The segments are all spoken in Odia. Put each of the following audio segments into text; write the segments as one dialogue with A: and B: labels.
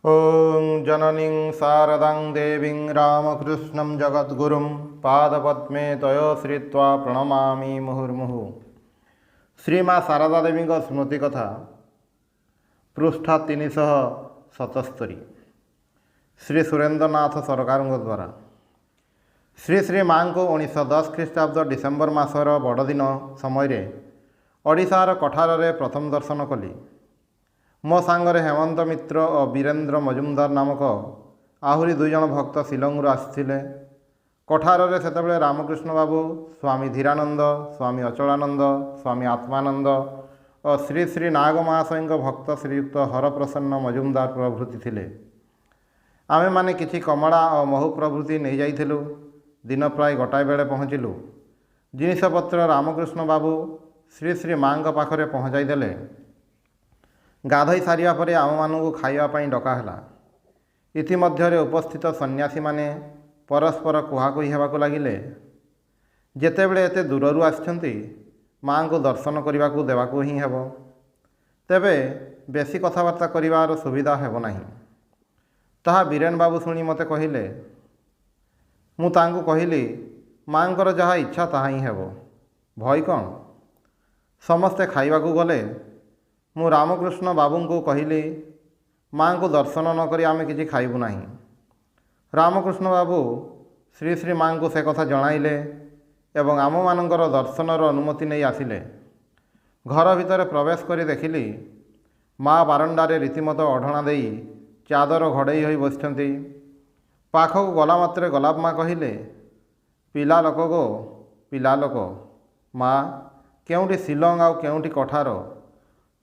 A: ॐ जननीं शारदां देवीं रामकृष्णं जगद्गुरुं पादपद्मे तयोश्रित्वा प्रणमामि मुहुर्मुहुः। श्रीमा शारदा देवी स्मृति कथा पृष्ठ 377 श्री सुरेंद्रनाथ सरकार द्वारा श्री माँ को 1910 ख्रीष्टाब्द डिसेम्बर मासर बड़दिन समय ओडिशार कठार प्रथम दर्शन कली। मो सांगरे हेमंत मित्र और वीरेन्द्र मजुमदार नामक आहरी दुई जन भक्त शिलंगरू आसिथिले। कठार से रामकृष्ण बाबू, स्वामी धीरानंद, स्वामी अचलानंद, स्वामी आत्मानंद और श्री श्री नाग महाशय भक्त श्रीयुक्त हरप्रसन्न मजुमदार प्रभृति थिले। आमे माने किछि कमला और महू प्रभृति नहीं जाइथिलु। दिन प्राय गोटाए बेले पहुँचलु। जिनिसपत्र रामकृष्ण बाबू श्री श्री माँ पाखरे पहुँचाई देले। गाधई सारिया परे आम मानू खाइबा डकाला। इतिमध्य उपस्थित सन्यासी माने परस्पर कुहाकुही हेबाकु लागिले। जेतेबेले एते दूररू आछंती माँ को दर्शन करने को देवाकू ही हेब, तेबे बेसी कथबार्ता करिवार सुविधा हेब नाही। ताहा बीरेन बाबू शुणी मते कहिले। मु तांकु कहिली, माँकर जहाँ इच्छा ताहा ही हेब, भय कौन। समस्ते खाइबाकू गले। मु रामकृष्ण बाबू को कहली, माँ को दर्शन न करी आमे किछि खाइबु नाही। रामकृष्ण बाबू श्री श्री माँ को से कथा जणाइले एवं आम मानकर दर्शनर अनुमति नहीं आसिले। घर भितर प्रवेश करी देखिली माँ बारंडारे रीतिमत अढ़णा देई चादर घड़ई होई बसिछंती। पाखक गला मात्रे गलाप माँ कहिले, पिला लोक गो पिला लोक, माँ केउठी शिलंग आउ केउठी कठार,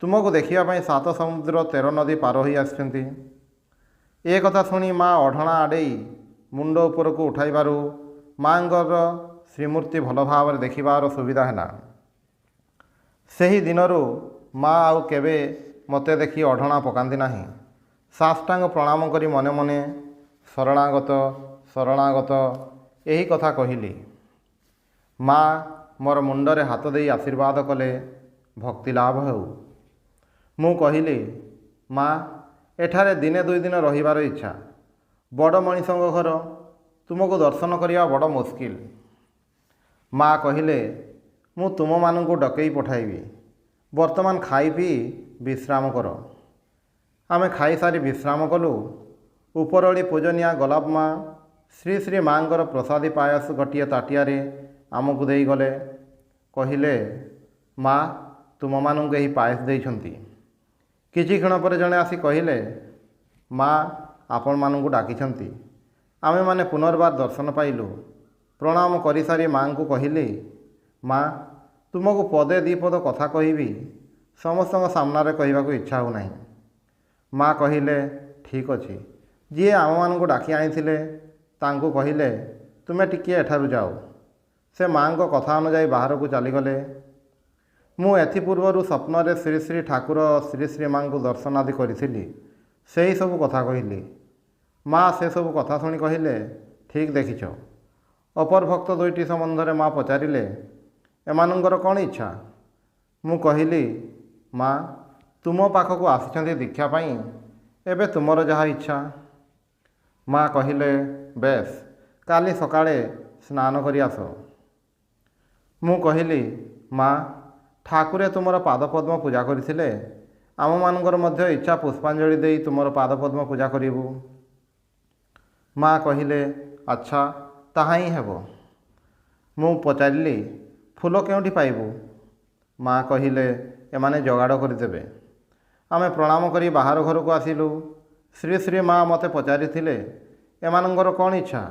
A: तुमको देखिया 7 समुद्र 13 नदी पार हो आछंती। ए कथा सुनी माँ अढ़णा आड़े मुंड उपर को उठाइबारु माँगर श्रीमूर्ति भल भाव देखिबार सुविधा है। सही दिनरू माँ आउ केबे मते देखी अढ़णा पकांती नाही। साष्टांग प्रणाम करी मने मने शरणागत शरणागत यही कथा कहिली। माँ मोर मुंडरे हाथ दे आशीर्वाद कले भक्ति लाभ हेउ। मु कहली, माँ एठारे दिने 2 दिन रहिबार इच्छा। बड़ मनीषों घर, तुमको दर्शन करिया बड़ मुस्किल। माँ कहले, मु तुम मानू डकई पठाइबी। वर्तमान खाई पी विश्राम कर। आमे खाई सारी विश्राम कलु। उपरओली पूजनिया गलाप माँ श्री श्री माँकर प्रसादी पायस गोटे ताटियारे आमको देई गले। कहिले, माँ तुम मानू यही पायस देइछंती। किछि क्षण पर जणे आसी कहिले, माँ आपण मानू डाकिछंती। आमे माने पुनर्बार दर्शन पाइलु। प्रणाम करि सारी माँ को कहली, माँ तुमको पदे 2 पद कथा कहिबी, समस्त सामने कहवा को इच्छा हो नहीं। माँ कहिले, ठीक अच्छे। जी आम मानू डाकी आनी तांको कहिले, तुमे टिकिए एठारु जाओ। से माँ को कथा अनुजाई बाहर को चलीगले। मु एथिपूर्वर स्वप्न श्री श्री ठाकुर श्री श्री माँ को दर्शन आदि करी से ही सब कथा कहली। माँ से सब कथा शुणी कहले, ठीक देखिछ। अपर भक्त 2टी संबंध में माँ पचारिले, एमानंकर कौन इच्छा। मु कहली, माँ तुम पाखक आसिछंती दीक्षा पाई, एबे तुमर जहाँ इच्छा। माँ कहले, बेस काली सकाळे स्नान करी आस। मु कहली, माँ ठाकुरे तुमर पादपद्म पूजा करथिले, आम मानकर मध्य इच्छा पुष्पांजलि देई तुमर पादपद्म पूजा करिबु। माँ कहिले, अच्छा ताहा ही हेबो। मु पचारिली, फूल केउठी पाइबु। माँ कहिले, एमाने जोगाड़ करदेबे। आमे प्रणाम करी बाहर घर को आसिलु। श्री श्री माँ मते पचारिथिले, एमानंकर कौन इच्छा,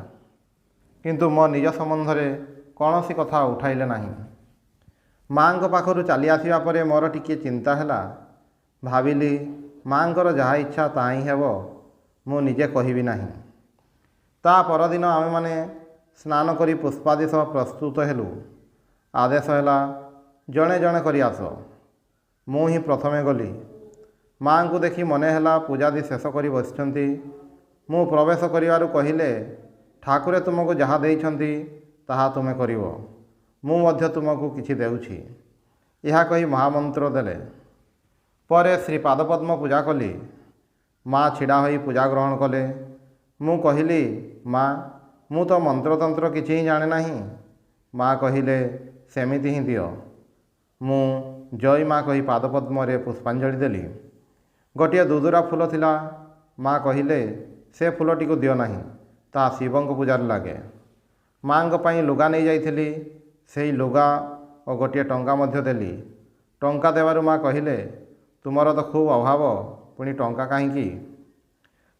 A: किंतु मो निज संबंध रे कौनसी कथा उठाइले नाही। माँ को पाखरु चली आसिबा परे मोर टिके चिंता हैला। भाविली, माँकर जहाँ इच्छा ताहा ही हेबो, मु निजे कहिबी नाही। ता परदिन आमे माने स्नान करी पुष्पादि सह प्रस्तुत हेलु। आदेश हैला, जणे जणे करी आस। मु ही प्रथमे गली। माँ को देखी मने हैला पूजादि शेष करी बसिछंती। मु प्रवेश करिवारु कहिले, ठाकुरे तुमको जहाँ देइछंती ताहा तुमे करिवो, मु मध्य तुमको किछि देउछि। यह कही महामंत्र देले। परे श्री पादपद्म पूजा कली। ମା ଛିଡ଼ା ହୋଇ ପୂଜା ଗ୍ରହଣ କଲେ। ମୁଁ କହିଲି, ମା, ମୁଁ ତ ମନ୍ତ୍ରତନ୍ତ୍ର କିଛି ହିଁ ଜାଣେ ନାହିଁ। ମା କହିଲେ, ସେମିତି ହିଁ ଦିଅ। ମୁଁ ଜୟ ମା କହି ପାଦପଦ୍ମରେ ପୁଷ୍ପାଞ୍ଜଳି ଦେଲି। ଗୋଟିଏ ଦୁଦୁରା ଫୁଲ ଥିଲା। ମା କହିଲେ, ସେ ଫୁଲଟିକୁ ଦିଅ ନାହିଁ, ତାହା ଶିବଙ୍କ ପୂଜାରେ ଲାଗେ। ମାଙ୍କ ପାଇଁ ଲୁଗା ନେଇ ଯାଇଥିଲି। ସେହି ଲୁଗା ଓ ଗୋଟିଏ ଟଙ୍କା ମଧ୍ୟ ଦେଲି। ଟଙ୍କା ଦେବାରୁ ମା କହିଲେ, ତୁମର ତ ଖୁବ୍ ଅଭାବ, ପୁଣି ଟଙ୍କା କାହିଁକି?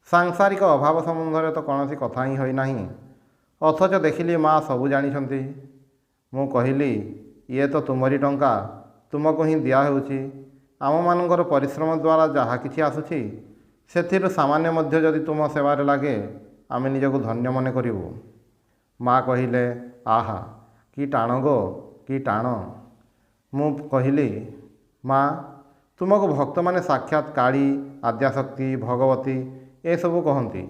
A: ସାଂସାରିକ ଅଭାବ ସମ୍ବନ୍ଧରେ ତ କୌଣସି କଥା ହିଁ ହୋଇନାହିଁ, ଅଥଚ ଦେଖିଲି ମା ସବୁ ଜାଣିଛନ୍ତି। ମୁଁ କହିଲି, ଇଏ ତ ତୁମରି ଟଙ୍କା, ତୁମକୁ ହିଁ ଦିଆହେଉଛି। ଆମମାନଙ୍କର ପରିଶ୍ରମ ଦ୍ୱାରା ଯାହା କିଛି ଆସୁଛି, ସେଥିରୁ ସାମାନ୍ୟ ମଧ୍ୟ ଯଦି ତୁମ ସେବାରେ ଲାଗେ, ଆମେ ନିଜକୁ ଧନ୍ୟ ମନେ କରିବୁ। ମା କହିଲେ, ଆହା, କି ଟାଣ ଗୋ, କି ଟାଣ। ମୁଁ କହିଲି, ମା, ତୁମକୁ ଭକ୍ତମାନେ ସାକ୍ଷାତ କାଳୀ, ଆଦ୍ୟାଶକ୍ତି, ଭଗବତୀ ଏସବୁ କହନ୍ତି।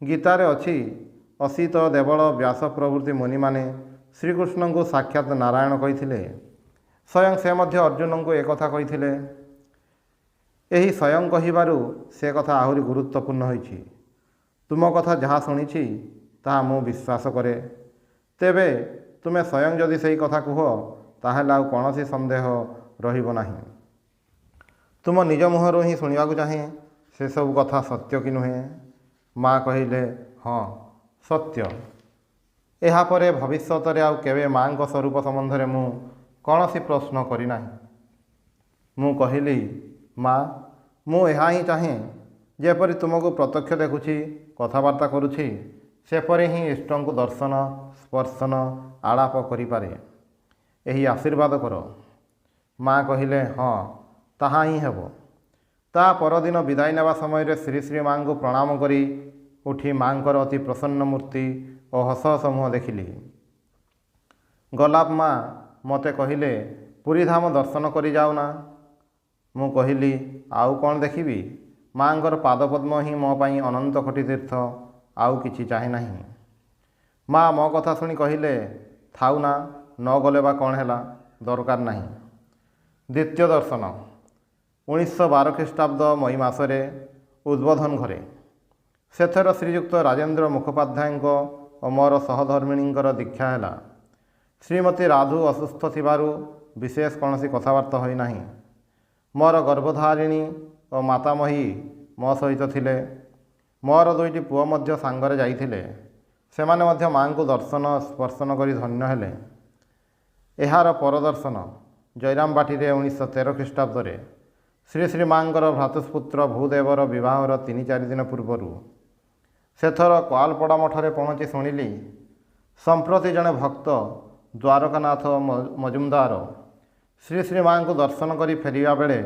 A: ଗୀତାରେ ଅଛି, ଅସିତ, ଦେବଳ, ବ୍ୟାସ ପ୍ରଭୃତି ମୁନିମାନେ ଶ୍ରୀକୃଷ୍ଣଙ୍କୁ ସାକ୍ଷାତ ନାରାୟଣ କହିଥିଲେ। ସ୍ୱୟଂ ସେ ମଧ୍ୟ ଅର୍ଜୁନଙ୍କୁ ଏକଥା କହିଥିଲେ। ଏହି ସ୍ୱୟଂ କହିବାରୁ ସେ କଥା ଆହୁରି ଗୁରୁତ୍ୱପୂର୍ଣ୍ଣ ହୋଇଛି। ତୁମ କଥା ଯାହା ଶୁଣିଛି ତାହା ମୁଁ ବିଶ୍ୱାସ କରେ। ତେବେ ତୁମେ ସ୍ୱୟଂ ଯଦି ସେହି କଥା କୁହ, ତାହେଲେ ଆଉ କୌଣସି ସନ୍ଦେହ ରହିବ ନାହିଁ। ତୁମ ନିଜ ମୁହଁରୁ ହିଁ ଶୁଣିବାକୁ ଚାହେଁ, ସେସବୁ କଥା ସତ୍ୟ କି ନୁହେଁ? ମା କହିଲେ, ହଁ, ସତ୍ୟ। ଏହାପରେ ଭବିଷ୍ୟତରେ ଆଉ କେବେ ମାଙ୍କ ସ୍ୱରୂପ ସମ୍ବନ୍ଧରେ ମୁଁ କୌଣସି ପ୍ରଶ୍ନ କରିନାହିଁ। ମୁଁ କହିଲି, ମା, ମୁଁ ଏହା ହିଁ ଚାହେଁ, ଯେପରି ତୁମକୁ ପ୍ରତ୍ୟକ୍ଷ ଦେଖୁଛି, କଥାବାର୍ତ୍ତା କରୁଛି, ସେପରି ହିଁ ଇଷ୍ଟଙ୍କୁ ଦର୍ଶନ, ସ୍ପର୍ଶନ, ଆଳାପ କରିପାରେ। ଏହି ଆଶୀର୍ବାଦ କର। ମା କହିଲେ, ହଁ, ତାହା ହିଁ ହେବ। ତା ପରଦିନ ବିଦାୟ ନେବା ସମୟରେ ଶ୍ରୀ ଶ୍ରୀ ମାଙ୍କୁ ପ୍ରଣାମ କରି ଉଠି ମାଙ୍କର ଅତି ପ୍ରସନ୍ନ ମୂର୍ତ୍ତି ଓ ହସ ହସ ମୁହଁ ଦେଖିଲି। ଗୋଲାପ ମା ମୋତେ କହିଲେ, ପୁରୀ ଧାମ ଦର୍ଶନ କରି ଯାଉନା। ମୁଁ କହିଲି, ଆଉ କ'ଣ ଦେଖିବି? ମାଙ୍କର ପାଦପଦ୍ମ ହିଁ ମୋ ପାଇଁ ଅନନ୍ତ କୋଟି ତୀର୍ଥ, ଆଉ କିଛି ଚାହେଁ ନାହିଁ। ମା ମୋ କଥା ଶୁଣି କହିଲେ, ଥାଉ ନା, ନ ଗଲେ ବା କ'ଣ ହେଲା, ଦରକାର ନାହିଁ। ଦ୍ୱିତୀୟ ଦର୍ଶନ 1912 ଖ୍ରୀଷ୍ଟାବ୍ଦ ମଇ ମାସରେ ଉଦ୍ବୋଧନ ଘରେ। ସେଥର ଶ୍ରୀଯୁକ୍ତ ରାଜେନ୍ଦ୍ର ମୁଖୋପାଧ୍ୟାୟଙ୍କ ଓ ମୋର ସହଧର୍ମିଣୀଙ୍କର ଦୀକ୍ଷା ହେଲା। ଶ୍ରୀମତୀ ରାଧୁ ଅସୁସ୍ଥ ଥିବାରୁ ବିଶେଷ କୌଣସି କଥାବାର୍ତ୍ତା ହୋଇନାହିଁ। ମୋର ଗର୍ଭଧାରିଣୀ ଓ ମାତାମହୀ ମୋ ସହିତ ଥିଲେ। ମୋର ଦୁଇଟି ପୁଅ ମଧ୍ୟ ସାଙ୍ଗରେ ଯାଇଥିଲେ। ସେମାନେ ମଧ୍ୟ ମାଙ୍କୁ ଦର୍ଶନ, ସ୍ପର୍ଶନ କରି ଧନ୍ୟ ହେଲେ। ଏହାର ପରଦର୍ଶନ ଜୟରାମବାଟିରେ 1913 ଖ୍ରୀଷ୍ଟାବ୍ଦରେ ଶ୍ରୀ ଶ୍ରୀ ମାଙ୍କର ଭ୍ରାତୃପୁତ୍ର ଭୂଦେବର ବିବାହର 3-4 ଦିନ ପୂର୍ବରୁ। ସେଥର କୋଆଲପଡ଼ା ମଠରେ ପହଞ୍ଚି ଶୁଣିଲି, ସମ୍ପ୍ରତି ଜଣେ ଭକ୍ତ ଦ୍ୱାରକାନାଥ ମଜୁମଦାର ଶ୍ରୀ ଶ୍ରୀ ମାଙ୍କୁ ଦର୍ଶନ କରି ଫେରିବା ବେଳେ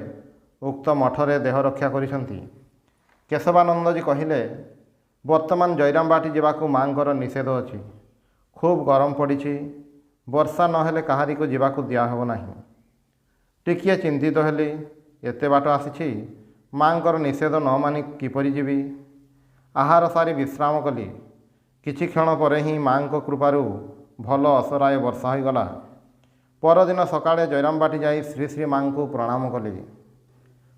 A: ଉକ୍ତ ମଠରେ ଦେହ ରକ୍ଷା କରିଛନ୍ତି। କେଶବାନନ୍ଦଜୀ କହିଲେ, ବର୍ତ୍ତମାନ ଜୟରାମବାଟି ଯିବାକୁ ମାଙ୍କର ନିଷେଧ ଅଛି। ଖୁବ୍ ଗରମ ପଡ଼ିଛି। ବର୍ଷା ନହେଲେ କାହାରିକୁ ଯିବାକୁ ଦିଆହେବ ନାହିଁ। ଟିକିଏ ଚିନ୍ତିତ ହେଲି। ଏତେ ବାଟ ଆସିଛି, ମାଙ୍କର ନିଷେଧ ନ ମାନି କିପରି ଯିବି? ଆହାର ସାରି ବିଶ୍ରାମ କଲି। କିଛି କ୍ଷଣ ପରେ ହିଁ ମାଙ୍କ କୃପାରୁ ଭଲ ଅସରାଏ ବର୍ଷା ହୋଇଗଲା। ପରଦିନ ସକାଳେ ଜୟରାମବାଟି ଯାଇ ଶ୍ରୀ ଶ୍ରୀ ମାଙ୍କୁ ପ୍ରଣାମ କଲି।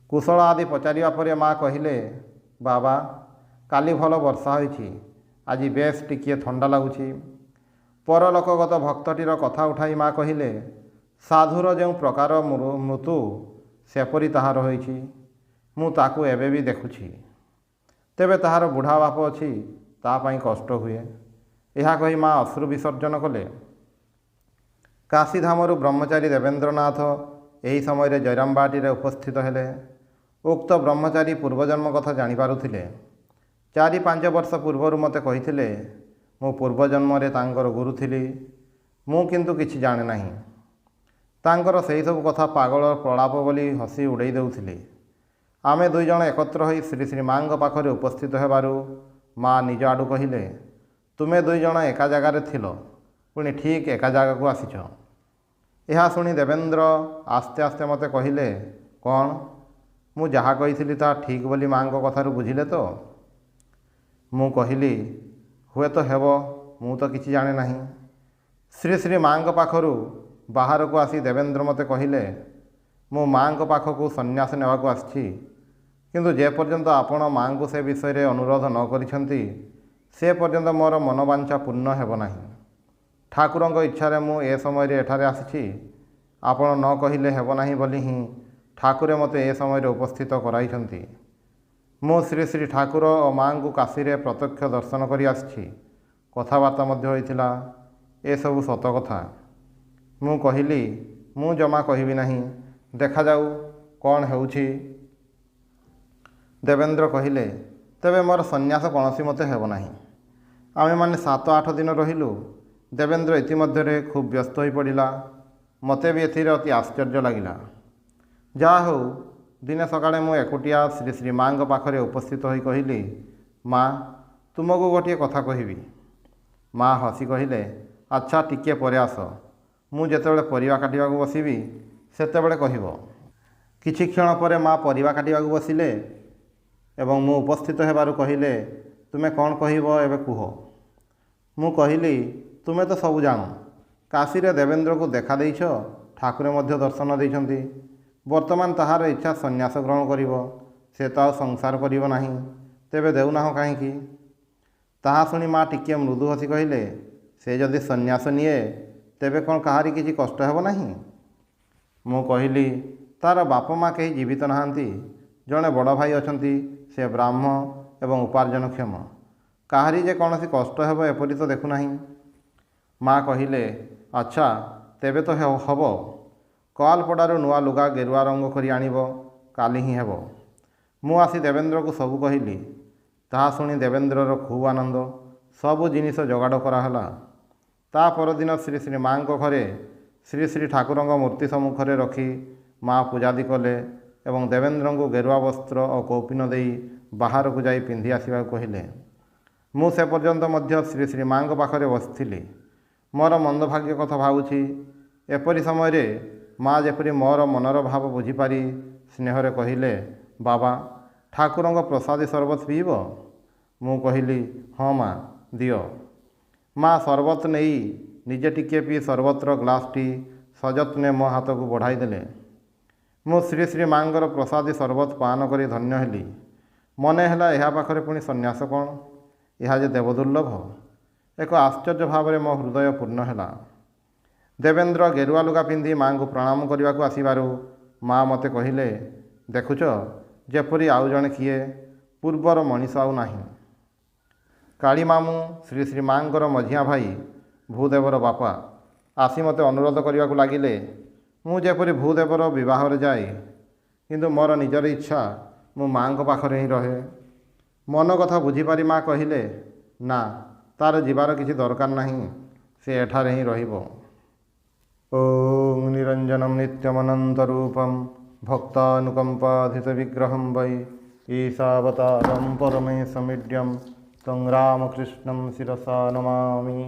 A: କୁଶଳ ଆଦି ପଚାରିବା ପରେ ମା କହିଲେ, ବାବା, କାଲି ଭଲ ବର୍ଷା ହୋଇଛି, ଆଜି ବେଶ ଟିକିଏ ଥଣ୍ଡା ଲାଗୁଛି। ପରଲୋକଗତ ଭକ୍ତଟିର କଥା ଉଠାଇ ମା କହିଲେ, ସାଧୁର ଯେଉଁ ପ୍ରକାର ମୃତ୍ୟୁ ସେପରି ତାହାର ହୋଇଛି। ମୁଁ ତାକୁ ଏବେ ବି ଦେଖୁଛି। ତେବେ ତାହାର ବୁଢ଼ା ବାପ ଅଛି, ତା ପାଇଁ କଷ୍ଟ ହୁଏ। ଏହା କହି ମା ଅଶ୍ରୁ ବିସର୍ଜନ କଲେ। କାଶୀଧାମରୁ ବ୍ରହ୍ମଚାରୀ ଦେବେନ୍ଦ୍ରନାଥ ଏହି ସମୟରେ ଜୟରାମବାଟିରେ ଉପସ୍ଥିତ ହେଲେ। ଉକ୍ତ ବ୍ରହ୍ମଚାରୀ ପୂର୍ବଜନ୍ମ କଥା ଜାଣିପାରୁଥିଲେ। 4-5 ବର୍ଷ ପୂର୍ବରୁ ମୋତେ କହିଥିଲେ, ମୁଁ ପୂର୍ବଜନ୍ମରେ ତାଙ୍କର ଗୁରୁ ଥିଲି। ମୁଁ କିନ୍ତୁ କିଛି ଜାଣେ ନାହିଁ। ତାଙ୍କର ସେହିସବୁ କଥା ପାଗଳ ପ୍ରଳାପ ବୋଲି ହସି ଉଡ଼େଇ ଦେଉଥିଲି। ଆମେ ଦୁଇଜଣ ଏକତ୍ର ହୋଇ ଶ୍ରୀ ଶ୍ରୀ ମାଙ୍କ ପାଖରେ ଉପସ୍ଥିତ ହେବାରୁ ମା ନିଜ ଆଡ଼ୁ କହିଲେ, ତୁମେ ଦୁଇଜଣ ଏକା ଜାଗାରେ ଥିଲ, ପୁଣି ଠିକ୍ ଏକା ଜାଗାକୁ ଆସିଛ। ଏହା ଶୁଣି ଦେବେନ୍ଦ୍ର ଆସ୍ତେ ଆସ୍ତେ ମୋତେ କହିଲେ, କ'ଣ ମୁଁ ଯାହା କହିଥିଲି ତାହା ଠିକ୍ ବୋଲି ମାଙ୍କ କଥାରୁ ବୁଝିଲେ ତ? ମୁଁ କହିଲି, ହୁଏତ ହେବ, ମୁଁ ତ କିଛି ଜାଣେ ନାହିଁ। ଶ୍ରୀ ଶ୍ରୀ ମାଙ୍କ ପାଖରୁ ବାହାରକୁ ଆସି ଦେବେନ୍ଦ୍ର ମୋତେ କହିଲେ, ମୁଁ ମାଙ୍କ ପାଖକୁ ସନ୍ନ୍ୟାସ ନେବାକୁ ଆସିଛି। କିନ୍ତୁ ଯେପର୍ଯ୍ୟନ୍ତ ଆପଣ ମାଆଙ୍କୁ ସେ ବିଷୟରେ ଅନୁରୋଧ ନ କରିଛନ୍ତି ସେ ପର୍ଯ୍ୟନ୍ତ ମୋର ମନୋବାଞ୍ଛା ପୂର୍ଣ୍ଣ ହେବ ନାହିଁ। ଠାକୁରଙ୍କ ଇଚ୍ଛାରେ ମୁଁ ଏ ସମୟରେ ଏଠାରେ ଆସିଛି। ଆପଣ ନ କହିଲେ ହେବ ନାହିଁ ବୋଲି ହିଁ ଠାକୁରେ ମୋତେ ଏ ସମୟରେ ଉପସ୍ଥିତ କରାଇଛନ୍ତି। ମୁଁ ଶ୍ରୀ ଶ୍ରୀ ଠାକୁର ଓ ମାଆଙ୍କୁ କାଶୀରେ ପ୍ରତ୍ୟକ୍ଷ ଦର୍ଶନ କରି ଆସିଛି। କଥାବାର୍ତ୍ତା ମଧ୍ୟ ହୋଇଥିଲା। ଏସବୁ ସତ କଥା। ମୁଁ କହିଲି ମୁଁ ଜମା କହିବି ନାହିଁ, ଦେଖାଯାଉ କ'ଣ ହେଉଛି। ଦେବେନ୍ଦ୍ର କହିଲେ, ତେବେ ମୋର ସନ୍ନ୍ୟାସ କୌଣସି ମତେ ହେବ ନାହିଁ। ଆମେମାନେ 7-8 ଦିନ ରହିଲୁ। ଦେବେନ୍ଦ୍ର ଇତିମଧ୍ୟରେ ଖୁବ୍ ବ୍ୟସ୍ତ ହୋଇପଡ଼ିଲା। ମୋତେ ବି ଏଥିରେ ଅତି ଆଶ୍ଚର୍ଯ୍ୟ ଲାଗିଲା। ଯାହା ହେଉ ଦିନେ ସକାଳେ ମୁଁ ଏକୁଟିଆ ଶ୍ରୀ ଶ୍ରୀ ମାଆଙ୍କ ପାଖରେ ଉପସ୍ଥିତ ହୋଇ କହିଲି, ମା, ତୁମକୁ ଗୋଟିଏ କଥା କହିବି। ମା ହସି କହିଲେ, ଆଚ୍ଛା ଟିକିଏ ପରେ ଆସ, ମୁଁ ଯେତେବେଳେ ପରିବା କାଟିବାକୁ ବସିବି ସେତେବେଳେ କହିବ। କିଛି କ୍ଷଣ ପରେ ମା ପରିବା କାଟିବାକୁ ବସିଲେ ଏବଂ ମୁଁ ଉପସ୍ଥିତ ହେବାରୁ କହିଲେ, ତୁମେ କ'ଣ କହିବ ଏବେ କୁହ। ମୁଁ କହିଲି, ତୁମେ ତ ସବୁ ଜାଣ। କାଶୀରେ ଦେବେନ୍ଦ୍ରକୁ ଦେଖା ଦେଇଛ, ଠାକୁରେ ମଧ୍ୟ ଦର୍ଶନ ଦେଇଛନ୍ତି। ବର୍ତ୍ତମାନ ତାହାର ଇଚ୍ଛା ସନ୍ନ୍ୟାସ ଗ୍ରହଣ କରିବ। ସେ ତ ଆଉ ସଂସାର କରିବ ନାହିଁ। ତେବେ ଦେଉନାହଁ କାହିଁକି? ତାହା ଶୁଣି ମା ଟିକିଏ ମୃଦୁ ହସି କହିଲେ, ସେ ଯଦି ସନ୍ନ୍ୟାସ ନିଏ ତେବେ କ'ଣ କାହାରି କିଛି କଷ୍ଟ ହେବ ନାହିଁ? ମୁଁ କହିଲି, ତା'ର ବାପ ମା କେହି ଜୀବିତ ନାହାନ୍ତି। ଜଣେ ବଡ଼ ଭାଇ ଅଛନ୍ତି, ସେ ବ୍ରାହ୍ମ ଏବଂ ଉପାର୍ଜନକ୍ଷମ। କାହାରି ଯେ କୌଣସି କଷ୍ଟ ହେବ ଏପରି ତ ଦେଖୁନାହିଁ। ମା କହିଲେ, ଆଚ୍ଛା ତେବେ ତ ହେବ। କଲପଡ଼ାରୁ ନୂଆ ଲୁଗା ଗେରୁଆ ରଙ୍ଗ କରି ଆଣିବ, କାଲି ହିଁ ହେବ। ମୁଁ ଆସି ଦେବେନ୍ଦ୍ରକୁ ସବୁ କହିଲି। ତାହା ଶୁଣି ଦେବେନ୍ଦ୍ରର ଖୁବ୍ ଆନନ୍ଦ। ସବୁ ଜିନିଷ ଯୋଗାଡ଼ କରାହେଲା। ତା ପରଦିନ ଶ୍ରୀ ଶ୍ରୀ ମାଆଙ୍କ ଘରେ ଶ୍ରୀ ଶ୍ରୀ ଠାକୁରଙ୍କ ମୂର୍ତ୍ତି ସମ୍ମୁଖରେ ରଖି ମା ପୂଜାଦି କଲେ ଏବଂ ଦେବେନ୍ଦ୍ରଙ୍କୁ ଗେରୁଆ ବସ୍ତ୍ର ଓ କୌପୀନ ଦେଇ ବାହାରକୁ ଯାଇ ପିନ୍ଧି ଆସିବାକୁ କହିଲେ। ମୁଁ ସେ ପର୍ଯ୍ୟନ୍ତ ମଧ୍ୟ ଶ୍ରୀ ଶ୍ରୀ ମାଆଙ୍କ ପାଖରେ ବସିଥିଲି। ମୋର ମନ୍ଦଭାଗ୍ୟ କଥା ଭାବୁଛି। ଏପରି ସମୟରେ ମା ଯେପରି ମୋର ମନର ଭାବ ବୁଝିପାରି ସ୍ନେହରେ କହିଲେ, ବାବା, ଠାକୁରଙ୍କ ପ୍ରସାଦୀ ସରବତ ପିଇବ? ମୁଁ କହିଲି, ହଁ ମା, ଦିଅ। ମା ସରବତ ନେଇ ନିଜେ ଟିକିଏ ପିଇ ସରବତର ଗ୍ଲାସଟି ସଯତ୍ନେ ମୋ ହାତକୁ ବଢ଼ାଇ ଦେଲେ। ମୁଁ ଶ୍ରୀ ଶ୍ରୀ ମାଆଙ୍କର ପ୍ରସାଦୀ ସରବତ ପାନ କରି ଧନ୍ୟ ହେଲି। ମନେ ହେଲା ଏହା ପାଖରେ ପୁଣି ସନ୍ନ୍ୟାସ କ'ଣ? ଏହା ଯେ ଦେବଦୁର୍ଲଭ। ଏକ ଆଶ୍ଚର୍ଯ୍ୟ ଭାବରେ ମୋ ହୃଦୟ ପୂର୍ଣ୍ଣ ହେଲା। ଦେବେନ୍ଦ୍ର ଗେରୁଆ ଲୁଗା ପିନ୍ଧି ମାଆଙ୍କୁ ପ୍ରଣାମ କରିବାକୁ ଆସିବାରୁ ମା ମୋତେ କହିଲେ, ଦେଖୁଛ ଯେପରି ଆଉ ଜଣେ କିଏ, ପୂର୍ବର ମଣିଷ ଆଉ ନାହିଁ। କାଳୀ ମାମୁଁ ଶ୍ରୀ ଶ୍ରୀ ମାଆଙ୍କର ମଝିଆ ଭାଇ ଭୂଦେବର ବାପା ଆସି ମୋତେ ଅନୁରୋଧ କରିବାକୁ ଲାଗିଲେ ମୁଁ ଯେପରି ଭୂଦେବର ବିବାହରେ ଯାଏ, କିନ୍ତୁ ମୋର ନିଜର ଇଚ୍ଛା ମୁଁ ମାଆଙ୍କ ପାଖରେ ହିଁ ରହେ। ମନ କଥା ବୁଝିପାରି ମା କହିଲେ, ନା, ତା'ର ଯିବାର କିଛି ଦରକାର ନାହିଁ, ସେ ଏଠାରେ ହିଁ ରହିବ। ଓଁ ନିରଞ୍ଜନମ୍ ନିତ୍ୟମନନ୍ତ ରୂପଂ ଭକ୍ତାନୁକମ୍ପାଧିତ ବିଗ୍ରହଂ ବୈ ଈଶାବତାରଂ ପରମେଶମିଡ୍ୟଂ तं ରାମକୃଷ୍ଣଂ ଶିରସା ନମାମି।